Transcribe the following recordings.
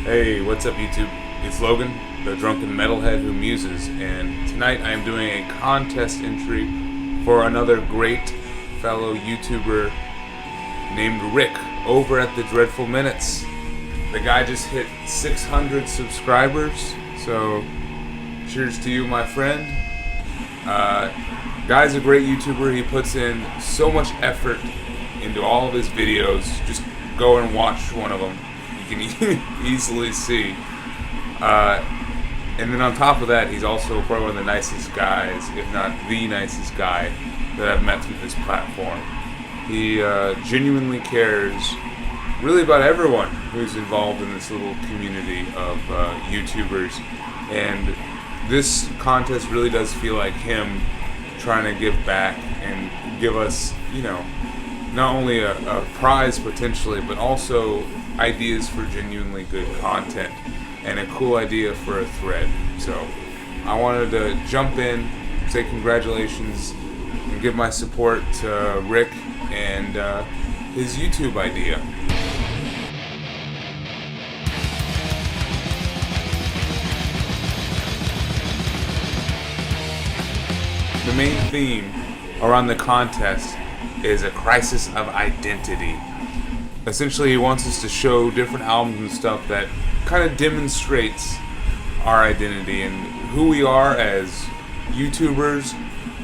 Hey, what's up YouTube? It's Logan, the drunken metalhead who muses, and tonight I am doing a contest entry for another great fellow YouTuber named Rick over at the Dreadful Minutes. The guy just hit 600 subscribers, so cheers to you, my friend. Guy's a great YouTuber. He puts in so much effort into all of his videos. Just go and watch one of them. You can easily see. And then on top of that, he's also probably one of the nicest guys, if not the nicest guy, that I've met through this platform. He genuinely cares really about everyone who's involved in this little community of YouTubers. And this contest really does feel like him trying to give back and give us, not only a prize potentially, but also ideas for genuinely good content and a cool idea for a thread. So I wanted to jump in, say congratulations, and give my support to Rick and his YouTube idea. The main theme around the contest is a crisis of identity. Essentially, he wants us to show different albums and stuff that kind of demonstrates our identity and who we are as YouTubers,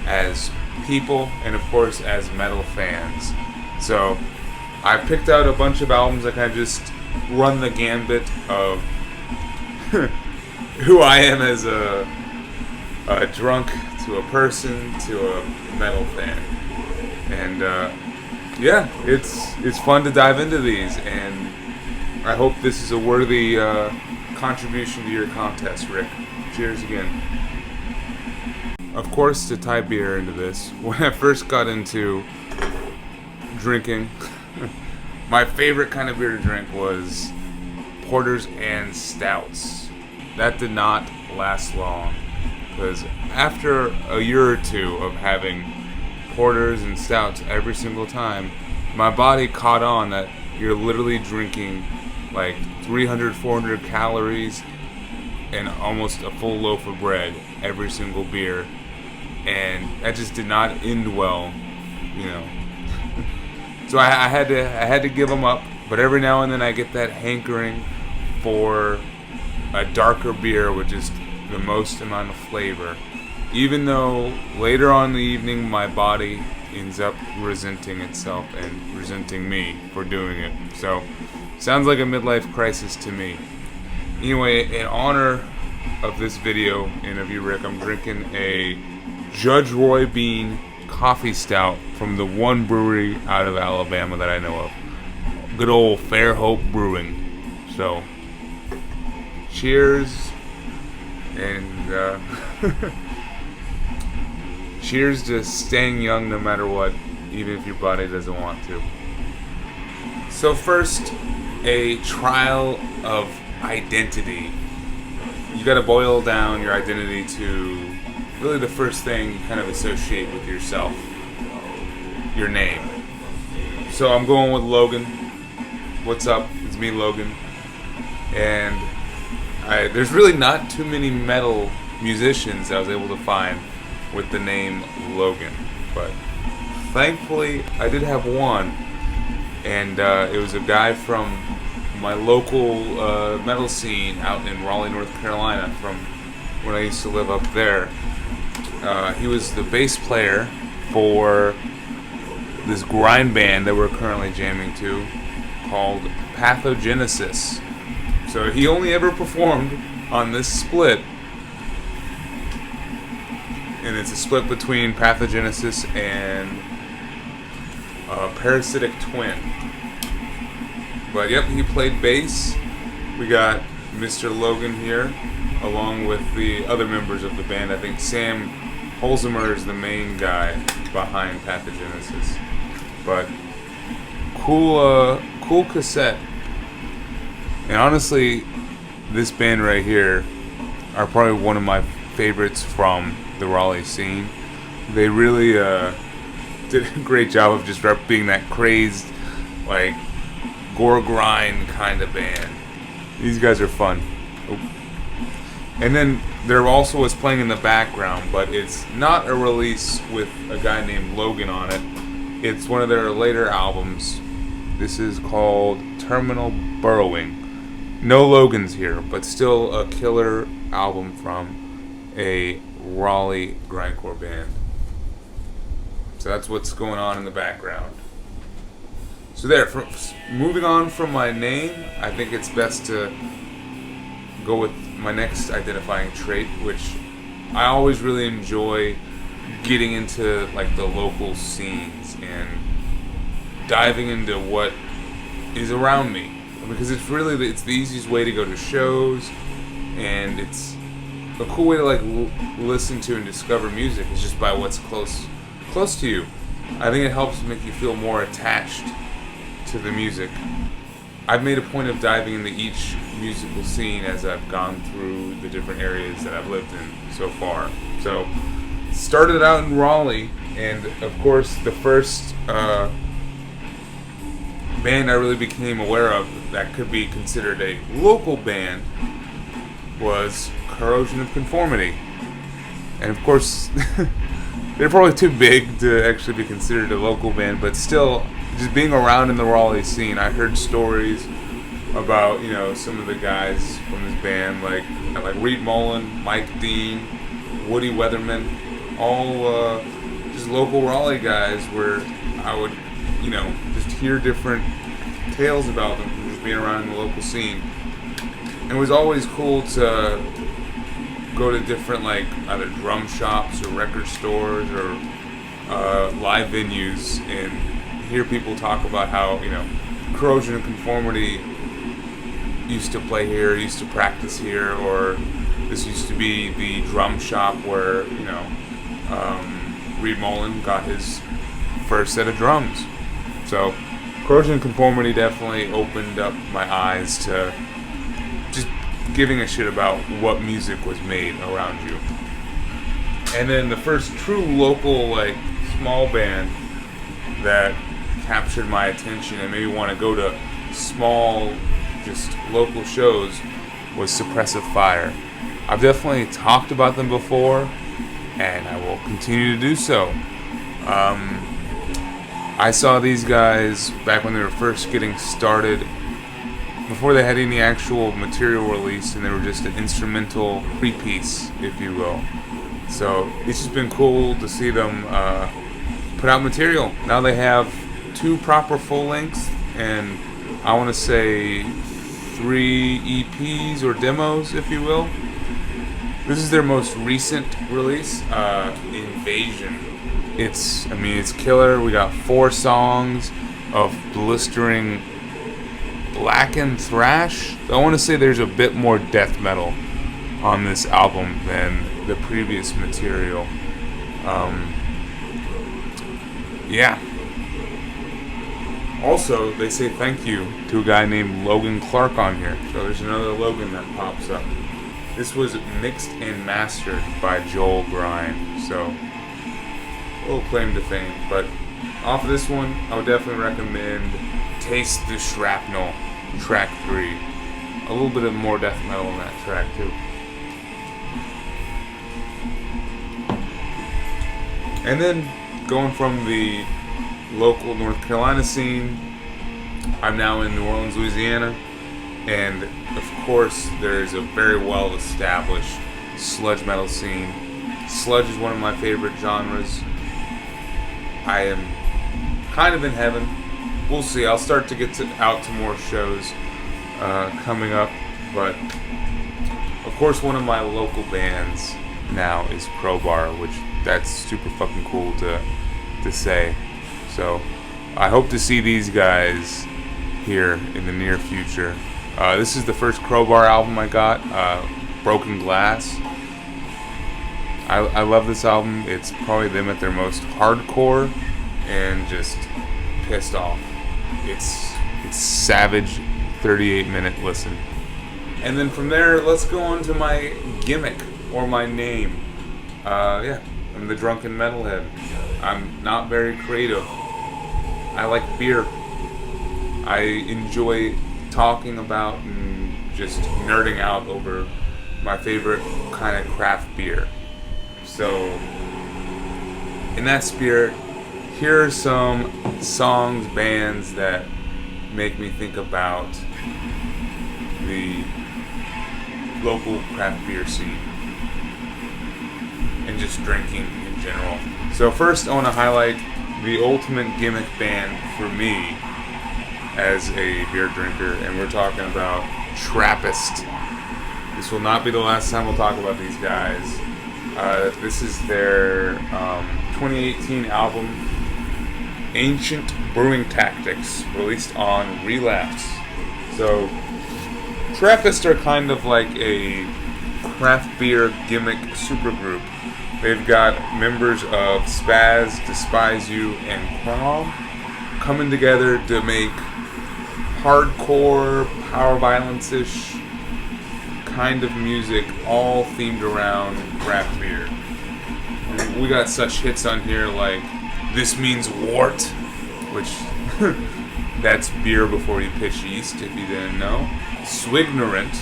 as people, and of course as metal fans. So I picked out a bunch of albums that kind of just run the gambit of who I am as a drunk to a person to a metal fan. And yeah, it's fun to dive into these, and I hope this is a worthy contribution to your contest, Rick. Cheers again. Of course, to tie beer into this, when I first got into drinking, my favorite kind of beer to drink was porters and stouts. That did not last long, because after a year or two of having porters and stouts every single time, my body caught on that you're literally drinking like 300, 400 calories and almost a full loaf of bread every single beer, and that just did not end well, So I had to give them up, but every now and then I get that hankering for a darker beer with just the most amount of flavor, even though later on in the evening my body ends up resenting itself and resenting me for doing it. So sounds like a midlife crisis to me. Anyway, in honor of this video interview, Rick, I'm drinking a Judge Roy Bean coffee stout from the one brewery out of Alabama that I know of. Good old Fairhope Brewing. So cheers. And cheers to staying young no matter what, even if your body doesn't want to. So first, a trial of identity. You gotta boil down your identity to really the first thing you kind of associate with yourself, your name. So I'm going with Logan. What's up? It's me, Logan. And there's really not too many metal musicians I was able to find with the name Logan, but thankfully I did have one, and it was a guy from my local metal scene out in Raleigh, North Carolina, from when I used to live up there. He was the bass player for this grind band that we're currently jamming to called Pathogenesis. So he only ever performed on this split, and it's a split between Pathogenesis and Parasitic Twin. But yep, he played bass. We got Mr. Logan here, along with the other members of the band. I think Sam Holzheimer is the main guy behind Pathogenesis. But cool cassette. And honestly, this band right here are probably one of my favorites from the Raleigh scene. They really did a great job of just being that crazed, like, gore grind kind of band. These guys are fun. Oop. And then there also was playing in the background, but it's not a release with a guy named Logan on it. It's one of their later albums. This is called Terminal Burrowing. No Logans here, but still a killer album from a Raleigh grindcore band. So that's what's going on in the background. So moving on from my name, I think it's best to go with my next identifying trait, which I always really enjoy getting into like the local scenes and diving into what is around me, because it's the easiest way to go to shows, and it's a cool way to like listen to and discover music is just by what's close to you. I think it helps make you feel more attached to the music. I've made a point of diving into each musical scene as I've gone through the different areas that I've lived in so far. So, started out in Raleigh, and of course the first band I really became aware of that could be considered a local band was Corrosion of Conformity. And of course, they're probably too big to actually be considered a local band, but still, just being around in the Raleigh scene, I heard stories about, some of the guys from this band, like Reed Mullen, Mike Dean, Woody Weatherman, all just local Raleigh guys, where I would, just hear different tales about them from just being around in the local scene. And it was always cool to go to different, like, either drum shops or record stores or live venues and hear people talk about how, Corrosion of Conformity used to play here, used to practice here, or this used to be the drum shop where, Reed Mullen got his first set of drums. So, Corrosion of Conformity definitely opened up my eyes to just giving a shit about what music was made around you. And then the first true local, like, small band that captured my attention and made me want to go to small, just local shows was Suppressive Fire. I've definitely talked about them before, and I will continue to do so. I saw these guys back when they were first getting started, before they had any actual material release, and they were just an instrumental three-piece, if you will. So it's just been cool to see them put out material. Now they have 2 proper full lengths, and I want to say 3 EPs or demos, if you will. This is their most recent release, Invasion. It's killer. We got 4 songs of blistering blackened thrash. I want to say there's a bit more death metal on this album than the previous material. Yeah. Also, they say thank you to a guy named Logan Clark on here. So there's another Logan that pops up. This was mixed and mastered by Joel Grind. So, a little claim to fame. But off of this one, I would definitely recommend Taste the Shrapnel, track 3. A little bit of more death metal in that track too. And then going from the local North Carolina scene, I'm now in New Orleans, Louisiana, and of course there's a very well established sludge metal scene. Sludge is one of my favorite genres. I am kind of in heaven. We'll see. I'll start to get out to more shows coming up, but of course one of my local bands now is Crowbar, which that's super fucking cool to say. So I hope to see these guys here in the near future. This is the first Crowbar album I got, Broken Glass. I love this album. It's probably them at their most hardcore and just pissed off. It's savage, 38-minute listen. And then from there, let's go on to my gimmick or my name. I'm the Drunken Metalhead. I'm not very creative. I like beer. I enjoy talking about and just nerding out over my favorite kind of craft beer. So, in that spirit, here are some songs, bands that make me think about the local craft beer scene and just drinking in general. So first I want to highlight the ultimate gimmick band for me as a beer drinker, and we're talking about Trappist. This will not be the last time we'll talk about these guys. This is their 2018 album, Ancient Brewing Tactics, released on Relapse. So, Trappist are kind of like a craft beer gimmick supergroup. They've got members of Spaz, Despise You, and Qualm coming together to make hardcore, power violence-ish kind of music, all themed around craft beer. And we got such hits on here like This Means Wart, which that's beer before you pitch yeast, if you didn't know. Swignorant,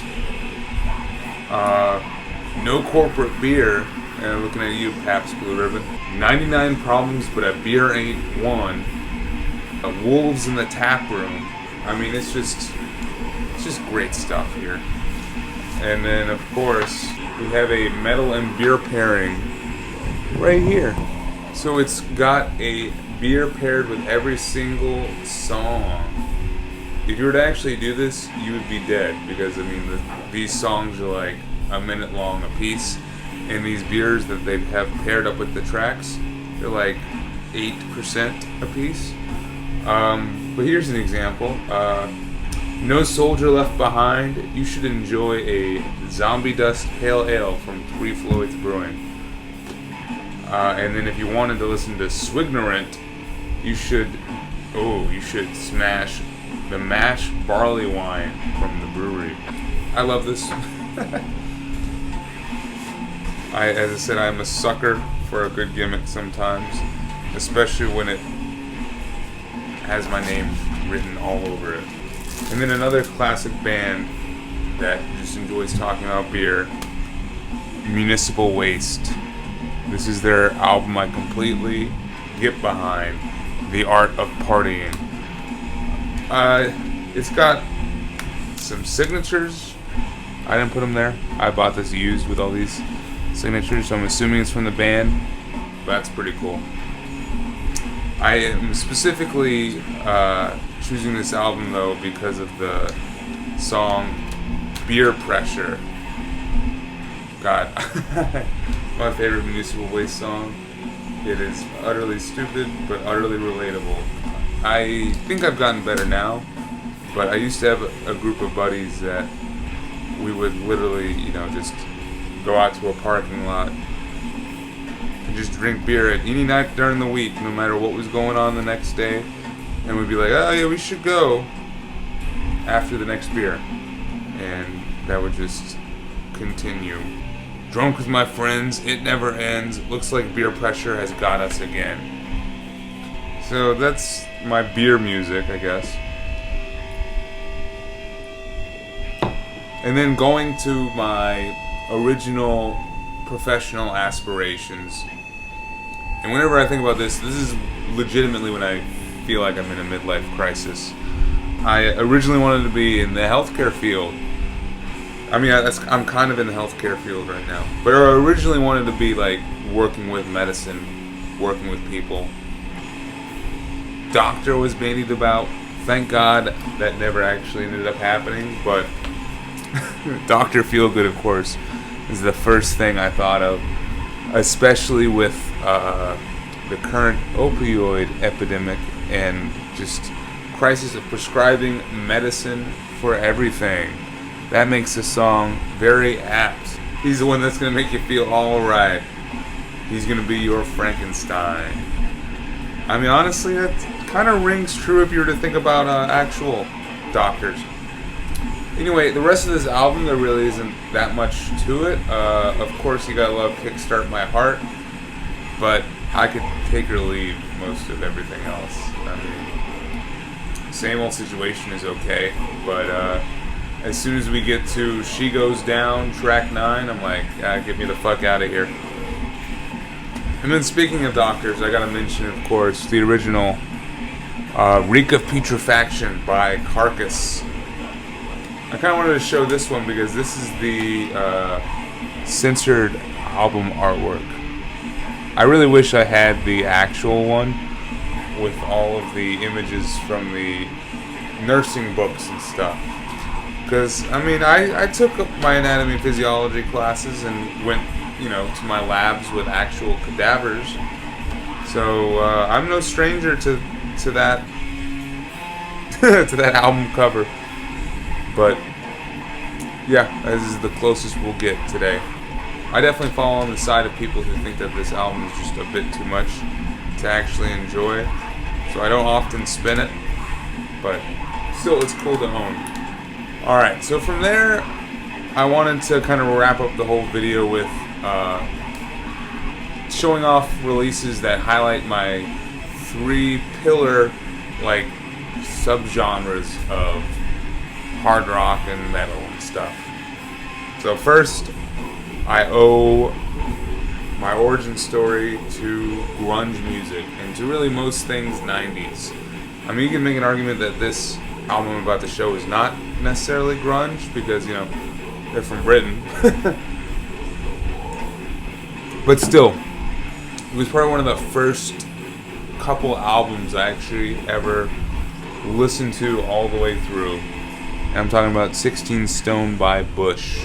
No Corporate Beer, and looking at you, Pabst Blue Ribbon. 99 Problems, but a beer ain't one. Wolves in the Tap Room. I mean, it's just great stuff here. And then, of course, we have a metal and beer pairing right here. So it's got a beer paired with every single song. If you were to actually do this, you would be dead, because I mean these songs are like a minute long a piece, and these beers that they have paired up with the tracks, they're like 8% a piece. But here's an example. No Soldier Left Behind. You should enjoy a Zombie Dust Pale Ale from Three Floyds Brewing. And then if you wanted to listen to Swignorant, you should smash the Mash Barley Wine from the brewery. I love this. As I said, I'm a sucker for a good gimmick sometimes, especially when it has my name written all over it. And then another classic band that just enjoys talking about beer, Municipal Waste. This is their album I completely get behind, The Art of Partying. It's got some signatures. I didn't put them there. I bought this used with all these signatures, so I'm assuming it's from the band. That's pretty cool. I am specifically choosing this album, though, because of the song Beer Pressure. God, my favorite Municipal Waste song. It is utterly stupid, but utterly relatable. I think I've gotten better now, but I used to have a group of buddies that we would literally, just go out to a parking lot and just drink beer at any night during the week, no matter what was going on the next day. And we'd be like, oh yeah, we should go after the next beer. And that would just continue. Drunk with my friends, it never ends. Looks like Beer Pressure has got us again. So that's my beer music, I guess. And then going to my original professional aspirations. And whenever I think about this is legitimately when I feel like I'm in a midlife crisis. I originally wanted to be in the healthcare field. I mean, I'm kind of in the healthcare field right now. But I originally wanted to be like working with medicine, working with people. Doctor was bandied about. Thank God that never actually ended up happening. But Dr. Feelgood, of course, is the first thing I thought of, especially with the current opioid epidemic and just crisis of prescribing medicine for everything. That makes the song very apt. He's the one that's going to make you feel alright. He's going to be your Frankenstein. I mean, honestly, that kind of rings true if you were to think about actual doctors. Anyway, the rest of this album, there really isn't that much to it. Of course, you gotta love Kickstart My Heart, but I could take or leave most of everything else. I mean, Same Old Situation is okay, but As soon as we get to She Goes Down, track 9, I'm like, get me the fuck out of here. And then speaking of doctors, I gotta mention, of course, the original Reek of Putrefaction by Carcass. I kind of wanted to show this one because this is the censored album artwork. I really wish I had the actual one with all of the images from the nursing books and stuff. Because, I mean, I took my anatomy and physiology classes and went, to my labs with actual cadavers. So, I'm no stranger to that, to that album cover. But, yeah, this is the closest we'll get today. I definitely fall on the side of people who think that this album is just a bit too much to actually enjoy. So I don't often spin it, but still it's cool to own. Alright, so from there, I wanted to kind of wrap up the whole video with showing off releases that highlight my 3 pillar, subgenres of hard rock and metal and stuff. So first, I owe my origin story to grunge music and to really most things 90s. I mean, you can make an argument that this album I'm about to show is not necessarily grunge because, they're from Britain. But still, it was probably one of the first couple albums I actually ever listened to all the way through. And I'm talking about 16 Stone by Bush.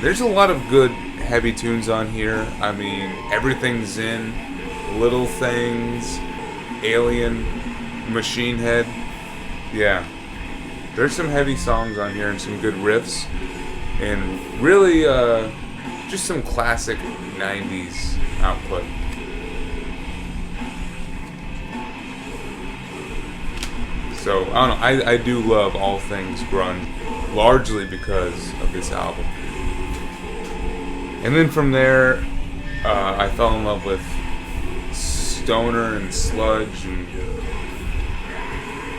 There's a lot of good heavy tunes on here. I mean, Everything's In, Little Things, Alien, Machine Head. Yeah. There's some heavy songs on here and some good riffs. And really, just some classic 90s output. So, I don't know, I do love all things grunge, largely because of this album. And then from there, I fell in love with stoner and sludge, and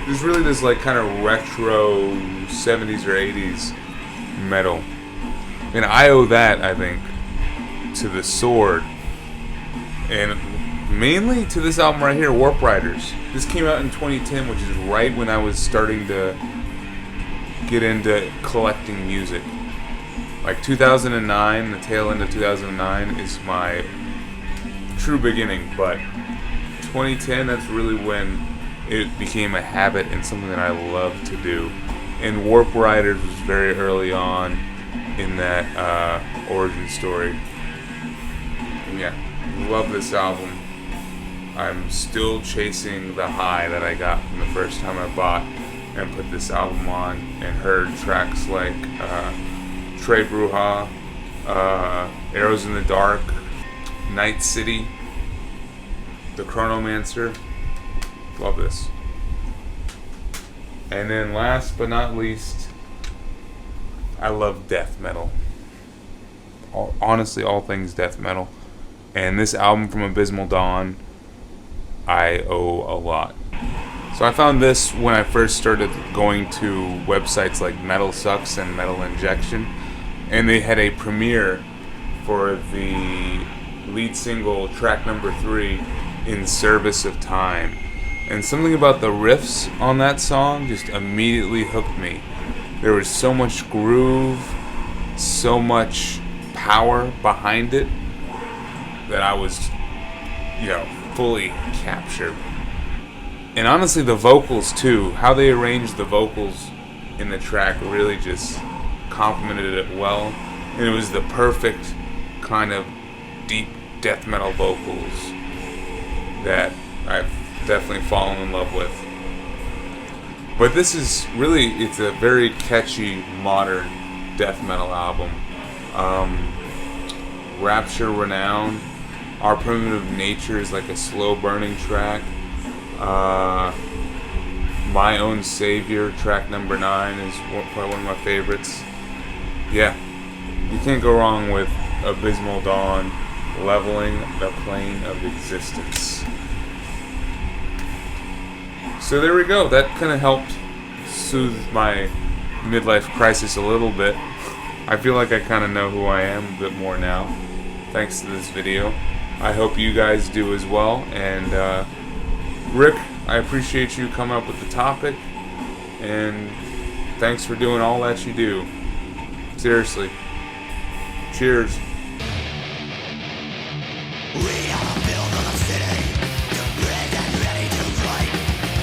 there's really this kind of retro 70s or 80s metal. And I owe that, I think, to The Sword, and mainly to this album right here, Warp Riders. This came out in 2010, which is right when I was starting to get into collecting music. 2009, the tail end of 2009 is my true beginning, but 2010, that's really when it became a habit and something that I love to do. And Warp Riders was very early on in that origin story. And yeah, love this album. I'm still chasing the high that I got from the first time I bought and put this album on and heard tracks like Trey Bruja, Arrows in the Dark, Night City, The Chronomancer. Love this. And then last but not least, I love death metal. Honestly, all things death metal. And this album from Abysmal Dawn, I owe a lot. So I found this when I first started going to websites like Metal Sucks and Metal Injection, and they had a premiere for the lead single, track number 3, In Service of Time. And something about the riffs on that song just immediately hooked me. There was so much groove, so much power behind it that I was, fully captured. And honestly, the vocals too, how they arranged the vocals in the track really just complemented it well. And it was the perfect kind of deep death metal vocals that I've definitely fallen in love with. But this is really, it's a very catchy modern death metal album. Rapture Renown, Our Primitive Nature is like a slow burning track. My Own Savior, track number 9, is probably one of my favorites. Yeah, you can't go wrong with Abysmal Dawn, Leveling the Plane of Existence. So there we go. That kind of helped soothe my midlife crisis a little bit. I feel like I kind of know who I am a bit more now, thanks to this video. I hope you guys do as well. And Rick, I appreciate you coming up with the topic, and thanks for doing all that you do. Seriously. Cheers. We are